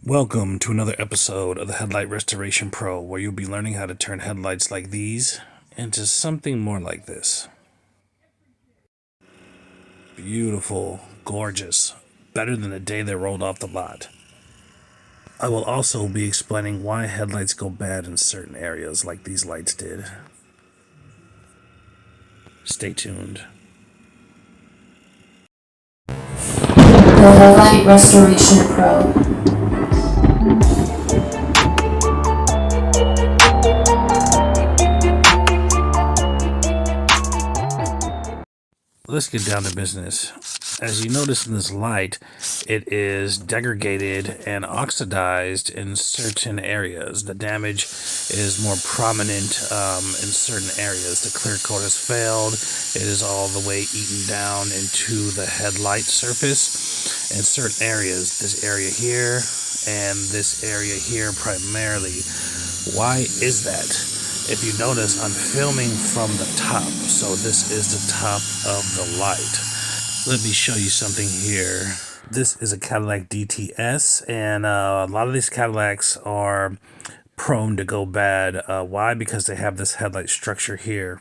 Welcome to another episode of the Headlight Restoration Pro, where you'll be learning how to turn headlights like these into something more like this. Beautiful, gorgeous, better than the day they rolled off the lot. I will also be explaining why headlights go bad in certain areas like these lights did. Stay tuned. The Headlight Restoration Pro. Let's get down to business. As you notice in this light, it is degraded and oxidized in certain areas. The damage is more prominent in certain areas. The clear coat has failed. It is all the way eaten down into the headlight surface. In certain areas, this area here and this area here primarily. Why is that? If you notice, I'm filming from the top, so this is the top of the light. Let me show you something here. This is a Cadillac DTS, and a lot of these Cadillacs are prone to go bad. Why? Because they have this headlight structure here.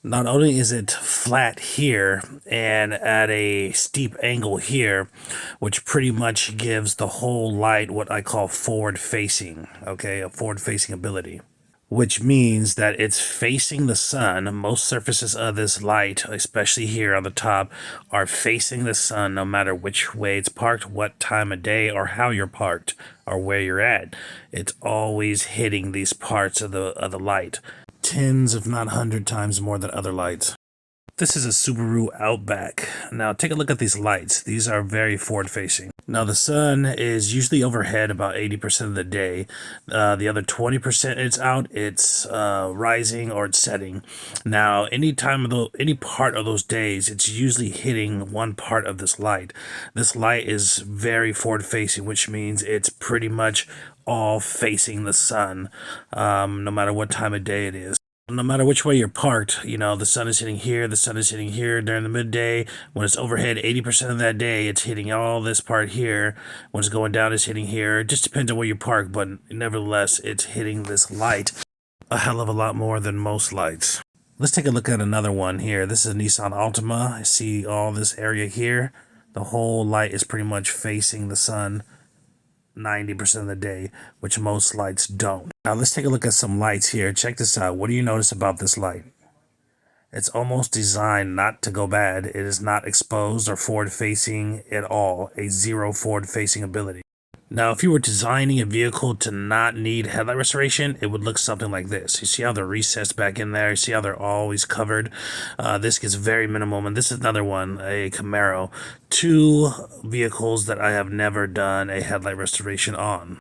Not only is it flat here and at a steep angle here, which pretty much gives the whole light what I call forward facing, okay, a forward facing ability. Which means that it's facing the sun. Most surfaces of this light, especially here on the top, are facing the sun no matter which way it's parked, what time of day, or how you're parked, or where you're at. It's always hitting these parts of the light. Tens, if not 100 times more than other lights. This is a Subaru Outback. Now take a look at these lights. These are very forward facing. Now the sun is usually overhead about 80% of the day. The other 20% it's out, it's rising or it's setting. Now any part of those days, it's usually hitting one part of this light. This light is very forward facing, which means it's pretty much all facing the sun, no matter what time of day it is. No matter which way you're parked, you know, the sun is hitting here, the sun is hitting here during the midday. When it's overhead 80% of that day, it's hitting all this part here. When it's going down, it's hitting here. It just depends on where you park, but nevertheless, it's hitting this light a hell of a lot more than most lights. Let's take a look at another one here. This is a Nissan Altima. I see all this area here. The whole light is pretty much facing the sun 90% of the day, which most lights don't. Now let's take a look at some lights here. Check this out. What do you notice about this light? It's almost designed not to go bad. It is not exposed or forward facing at all. A zero forward facing ability. Now, if you were designing a vehicle to not need headlight restoration, it would look something like this. You see how they're recessed back in there? You see how they're always covered? This gets very minimum. And this is another one, a Camaro. Two vehicles that I have never done a headlight restoration on.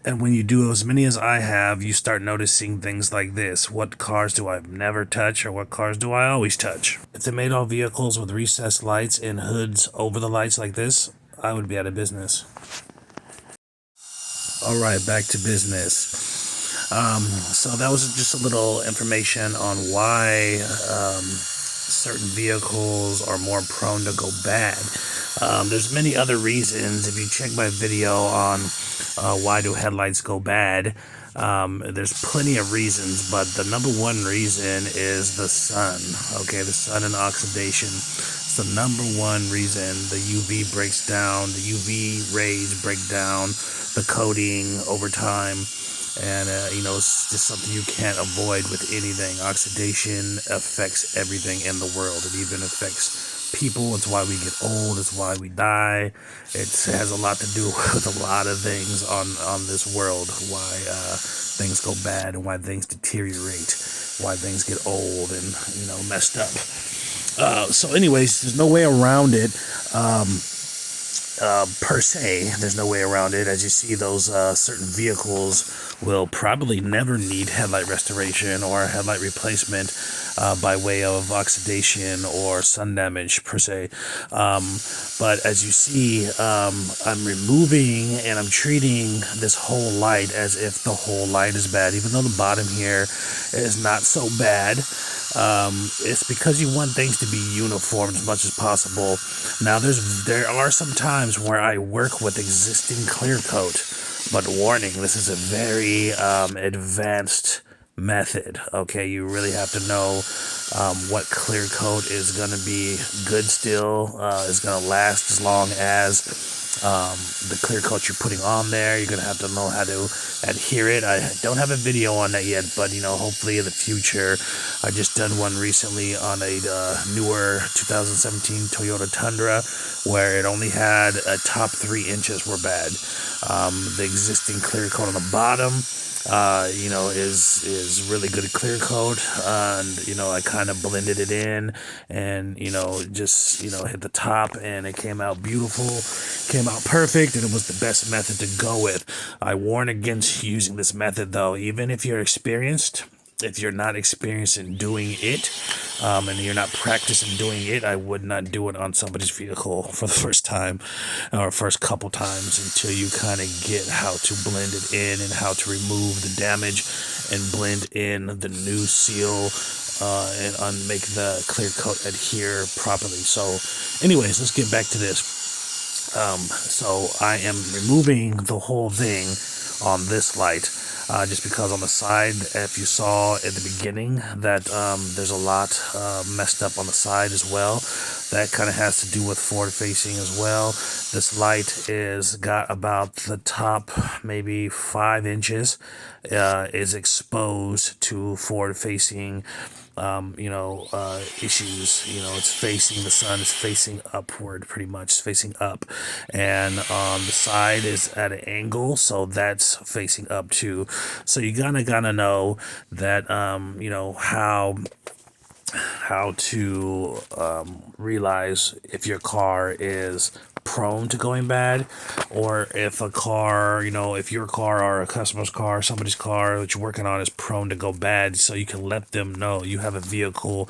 And when you do as many as I have, you start noticing things like this. What cars do I never touch, or what cars do I always touch? If they made all vehicles with recessed lights and hoods over the lights like this, I would be out of business. All right, back to business. So that was just a little information on why certain vehicles are more prone to go bad. There's many other reasons. If you check my video on why do headlights go bad, there's plenty of reasons, but the number one reason is the sun. Okay, the sun and oxidation. It's the number one reason. The UV breaks down, the UV rays break down the coating over time, and it's just something you can't avoid with anything. Oxidation affects everything in the world. It even affects people. It's why we get old. It's why we die. It has a lot to do with a lot of things on this world. Why things go bad and why things deteriorate. Why things get old and messed up. So anyways, there's no way around it. Per se, there's no way around it. As you see, those certain vehicles will probably never need headlight restoration or headlight replacement by way of oxidation or sun damage per se. But as you see, I'm removing and I'm treating this whole light as if the whole light is bad, even though the bottom here is not so bad. It's because you want things to be uniform as much as possible. Now, there are some times where I work with existing clear coat, but warning, this is a very advanced method. Okay, you really have to know what clear coat is going to be good still, is going to last as long as the clear coat you're putting on there. You're going to have to know how to adhere it. I don't have a video on that yet, but hopefully in the future. I just done one recently on a newer 2017 Toyota Tundra where it only had a top 3 inches were bad. The existing clear coat on the bottom is really good clear coat, and I kind of blended it in, and just hit the top, and it came out beautiful, came out perfect, and it was the best method to go with. I warn against using this method though, even if you're experienced. If you're not experienced in doing it, and you're not practicing doing it, I would not do it on somebody's vehicle for the first time or first couple times until you kind of get how to blend it in and how to remove the damage and blend in the new seal and make the clear coat adhere properly. So anyways, let's get back to this. So I am removing the whole thing on this light. Just because on the side, if you saw at the beginning that there's a lot messed up on the side as well. That kind of has to do with forward facing as well. This light is got about the top maybe 5 inches is exposed to forward facing issues. It's facing the sun, it's facing upward pretty much, it's facing up. And on the side is at an angle, so that's facing up too. So you gotta know that, how to realize if your car is prone to going bad, or if a car, if your car or a customer's car, somebody's car that you're working on is prone to go bad, so you can let them know you have a vehicle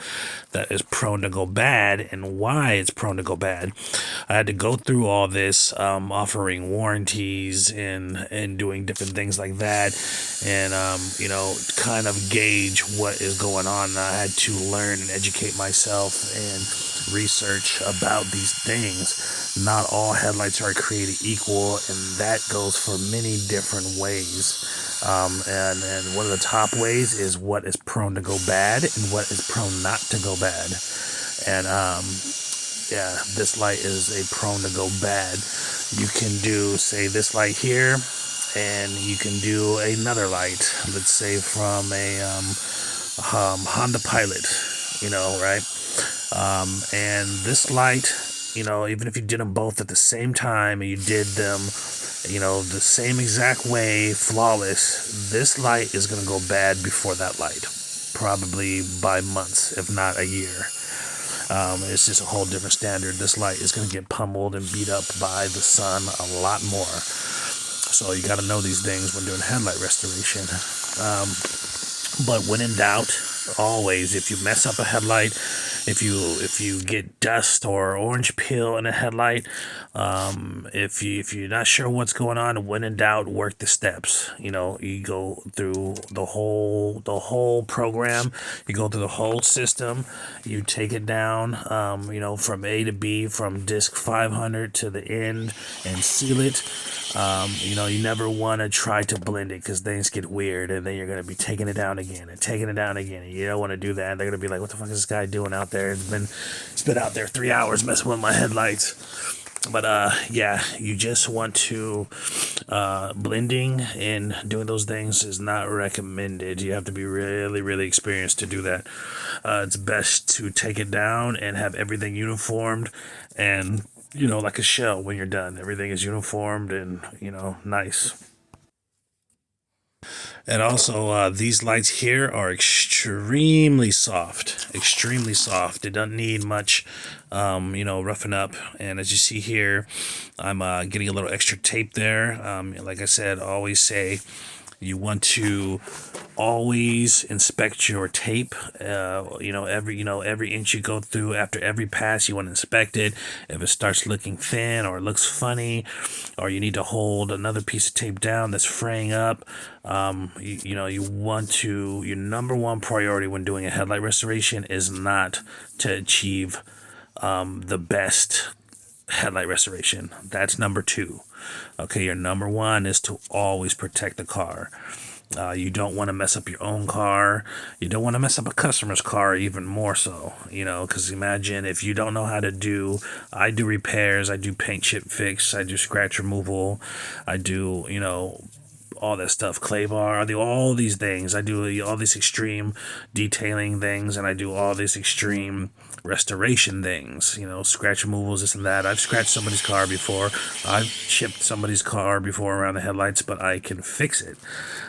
that is prone to go bad and why it's prone to go bad. I had to go through all this, offering warranties and doing different things like that, and kind of gauge what is going on. I had to learn and educate myself and research about these things. Not all headlights are created equal, and that goes for many different ways. And one of the top ways is what is prone to go bad and what is prone not to go bad. And this light is a prone to go bad. You can do, say, this light here, and you can do another light, let's say from a Honda Pilot, right? And this light, even if you did them both at the same time and you did them, the same exact way, flawless, this light is going to go bad before that light, probably by months, if not a year. It's just a whole different standard. This light is going to get pummeled and beat up by the sun a lot more. So you got to know these things when doing headlight restoration. But when in doubt, always, if you mess up a headlight, if you get dust or orange peel in a headlight, if you're not sure what's going on, when in doubt, work the steps. You go through the whole program, you go through the whole system, you take it down, from A to B, from disc 500 to the end, and seal it. You never want to try to blend it because things get weird, and then you're going to be taking it down again and taking it down again, and you don't want to do that. And they're going to be like, what the fuck is this guy doing out there? It's been out there 3 hours messing with my headlights. But you just want to, blending and doing those things is not recommended. You have to be really, really experienced to do that. It's best to take it down and have everything uniformed, and like a shell when you're done. Everything is uniformed and, nice. And also, these lights here are extremely soft. Extremely soft. It doesn't need much, roughing up. And as you see here, I'm getting a little extra tape there. Like I said, I always say, You want to always inspect your tape. Every inch you go through after every pass, you want to inspect it. If it starts looking thin or it looks funny, or you need to hold another piece of tape down that's fraying up, you want to. Your number one priority when doing a headlight restoration is not to achieve the best headlight restoration. That's number two. Okay, your number one is to always protect the car. You don't want to mess up your own car. You don't want to mess up a customer's car even more so, because imagine if you don't know how to I do repairs, I do paint chip fix, I do scratch removal, I do, all that stuff, clay bar, I do all these things. I do all these extreme detailing things, and I do all these extreme restoration things, scratch removals, this and that. I've scratched somebody's car before. I've chipped somebody's car before around the headlights, but I can fix it.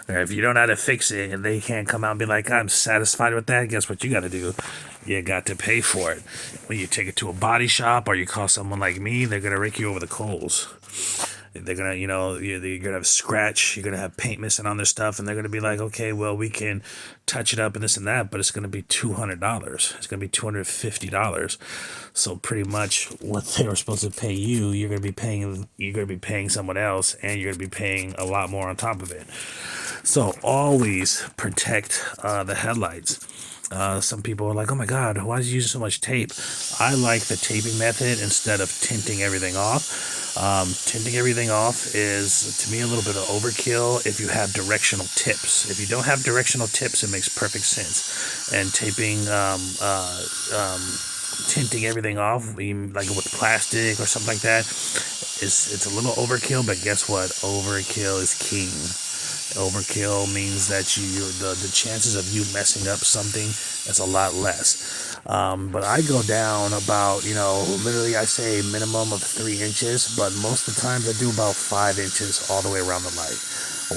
If you don't know how to fix it and they can't come out and be like, I'm satisfied with that, guess what you got to do? You got to pay for it. When you take it to a body shop or you call someone like me, they're going to rake you over the coals. They're gonna, you're gonna have scratch, you're gonna have paint missing on their stuff, and they're gonna be like, okay, well, we can touch it up and this and that, but it's gonna be $200. It's gonna be $250. So pretty much what they were supposed to pay you, you're gonna be paying someone else, and you're gonna be paying a lot more on top of it. So always protect the headlights. Some people are like, oh my God, why is you using so much tape? I like the taping method instead of tinting everything off. Tinting everything off is, to me, a little bit of overkill if you have directional tips. If you don't have directional tips, it makes perfect sense. And tinting everything off, like with plastic or something like that, it's a little overkill, but guess what? Overkill is king. Overkill means that the chances of you messing up something is a lot less. But I go down about, literally I say minimum of 3 inches, but most of the times I do about 5 inches all the way around the light.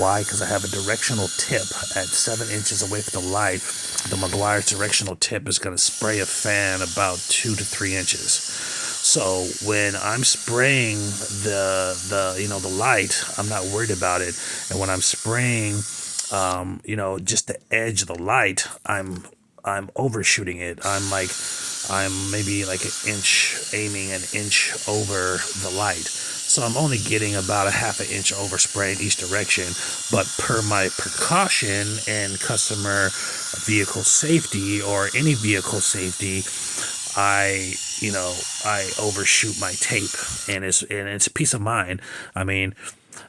Why? Because I have a directional tip at 7 inches away from the light. The meguiars directional tip is going to spray a fan about 2 to 3 inches. So when I'm spraying the light, I'm not worried about it. And when I'm spraying, just the edge of the light, I'm overshooting it. I'm maybe like aiming an inch over the light. So I'm only getting about a half an inch overspray in each direction. But per my precaution and customer vehicle safety or any vehicle safety, I overshoot my tape, and it's peace of mind. I mean,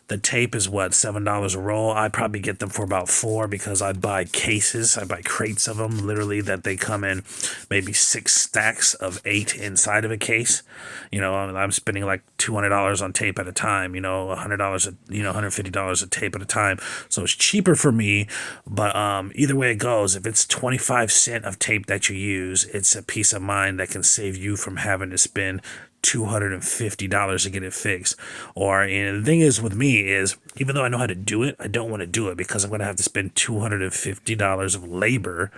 the tape is what, $7 a roll. I probably get them for about $4 because I buy cases. I buy crates of them, literally, that they come in maybe 6 stacks of 8 inside of a case. I'm spending like $200 on tape at a time. $100, $150 a tape at a time. So it's cheaper for me. But either way it goes, if it's 25 cents of tape that you use, it's a peace of mind that can save you from having to spend $250 to get it fixed. And the thing is with me is, even though I know how to do it, I don't want to do it because I'm going to have to spend $250 of labor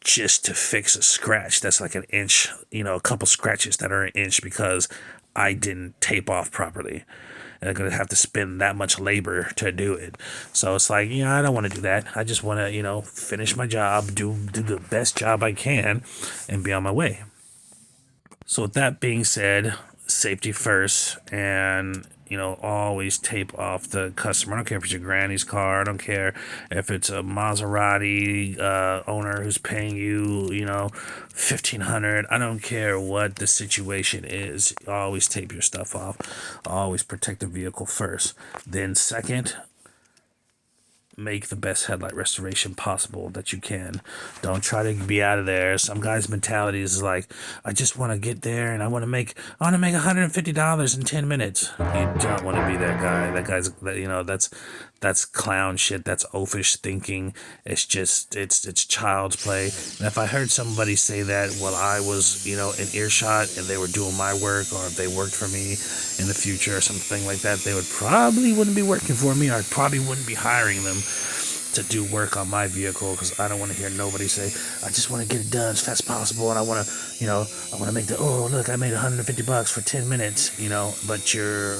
just to fix a scratch that's like an inch, a couple scratches that are an inch because I didn't tape off properly. And I'm going to have to spend that much labor to do it. So it's like, I don't want to do that. I just want to, finish my job, do the best job I can, and be on my way. So with that being said, safety first, and always tape off the customer. I don't care if it's your granny's car. I don't care if it's a Maserati owner who's paying you, $1,500. I don't care what the situation is. Always tape your stuff off. Always protect the vehicle first. Then second, make the best headlight restoration possible that you can. Don't try to be out of there. Some guy's mentality is like, I just want to get there and I want to make $150 in 10 minutes. You don't want to be that guy. That guy's, that's clown shit. That's oafish thinking. It's just, it's child's play. And if I heard somebody say that while I was, in earshot and they were doing my work, or if they worked for me in the future or something like that, they wouldn't be working for me, or I probably wouldn't be hiring them to do work on my vehicle, because I don't want to hear nobody say, I just want to get it done as fast as possible, and I want to, I want to make look, I made $150 for 10 minutes, but you're,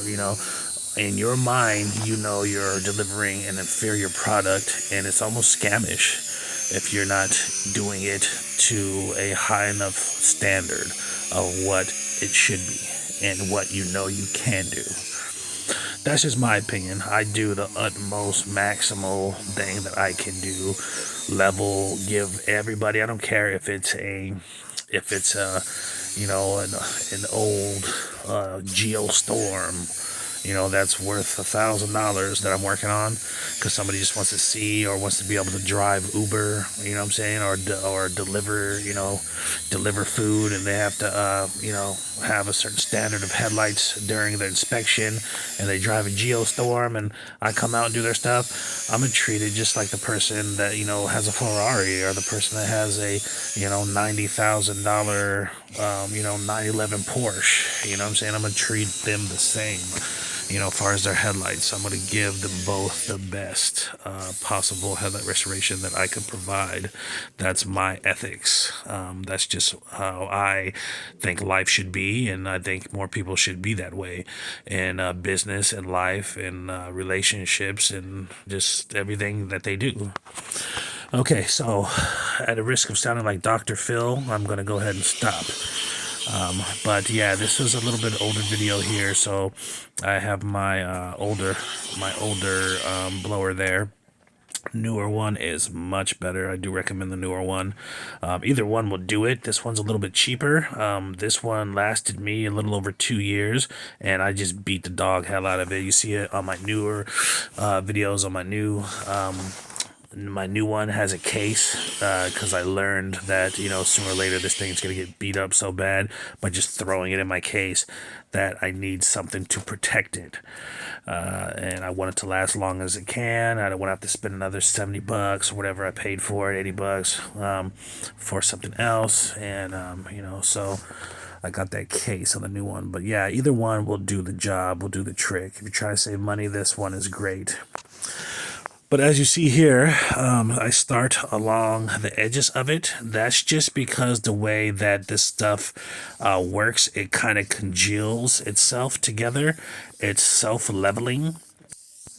in your mind, you know you're delivering an inferior product, and it's almost scamish if you're not doing it to a high enough standard of what it should be and what you know you can do. That's just my opinion. I do the utmost maximal thing that I can do. Level, give everybody. I don't care if it's a an old Geostorm, that's worth $1,000 that I'm working on because somebody just wants to see or wants to be able to drive Uber, what I'm saying, or deliver, deliver food, and they have to, have a certain standard of headlights during their inspection, and they drive a Geostorm, and I come out and do their stuff. I'm gonna treat it just like the person that has a Ferrari, or the person that has a $90,000 911 Porsche. I'm saying, I'm gonna treat them the same. As far as their headlights, I'm going to give them both the best possible headlight restoration that I can provide. That's my ethics. That's just how I think life should be, and I think more people should be that way in business and life and relationships and just everything that they do. Okay, so at the risk of sounding like Dr. Phil, I'm going to go ahead and stop. But yeah, this was a little bit older video here, so I have my older blower there. Newer one is much better. I do recommend the newer one. Either one will do it. This one's a little bit cheaper. This one lasted me a little over 2 years, and I just beat the dog hell out of it. You see it on my newer videos on my new one has a case because I learned that sooner or later this thing's gonna get beat up so bad by just throwing it in my case that I need something to protect it, and I want it to last long as it can. I don't want to have to spend another $70 or whatever I paid for it, $80 for something else, and so I got that case on the new one. But yeah, either one will do the job, will do the trick. If you try to save money, this one is great. But as you see here, I start along the edges of it. That's just because the way that this stuff works, it kind of congeals itself together. It's self-leveling.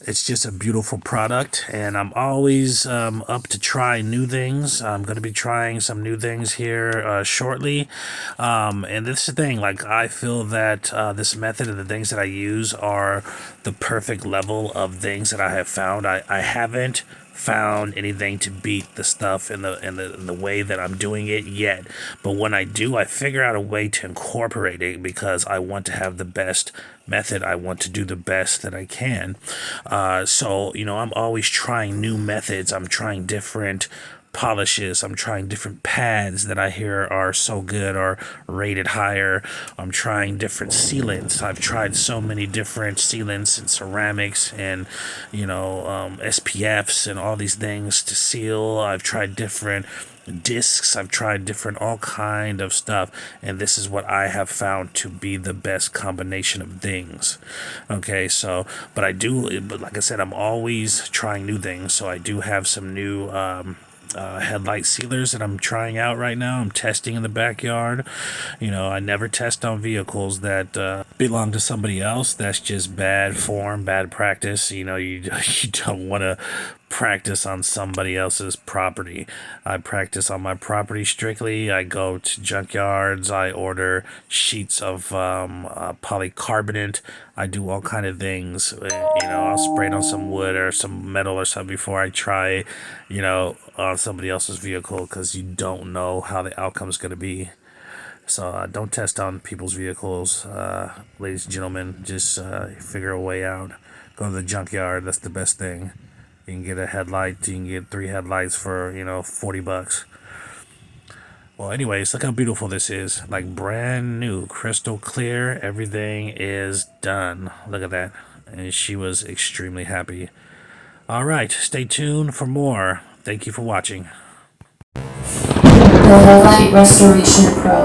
It's just a beautiful product, and I'm always up to try new things. I'm going to be trying some new things here shortly. And this is the thing, like, I feel that this method and the things that I use are the perfect level of things that I have found. I haven't found anything to beat the stuff in the way that I'm doing it yet, but when I do, I figure out a way to incorporate it because I want to have the best method. I want to do the best that I can. So I'm always trying new methods. I'm trying different polishes. I'm trying different pads that I hear are so good or rated higher. I'm trying different sealants. I've tried so many different sealants and ceramics and SPFs and all these things to seal. I've tried different discs. I've tried different all kind of stuff, and this is what I have found to be the best combination of things. Okay, so but like I said, I'm always trying new things. So I do have some new headlight sealers that I'm trying out right now. I'm testing in the backyard. I never test on vehicles that belong to somebody else. That's just bad form, bad practice. You don't want to practice on somebody else's property. I practice on my property strictly. I go to junkyards. I order sheets of polycarbonate. I do all kind of things. I'll spray it on some wood or some metal or something before I try on somebody else's vehicle, because you don't know how the outcome is going to be. So don't test on people's vehicles, ladies and gentlemen. Just figure a way out. Go to the junkyard. That's the best thing. You can get a headlight. You can get 3 headlights for $40. Well, anyways, look how beautiful this is. Like brand new, crystal clear. Everything is done. Look at that. And she was extremely happy. All right, stay tuned for more. Thank you for watching. The Headlight Restoration Pro.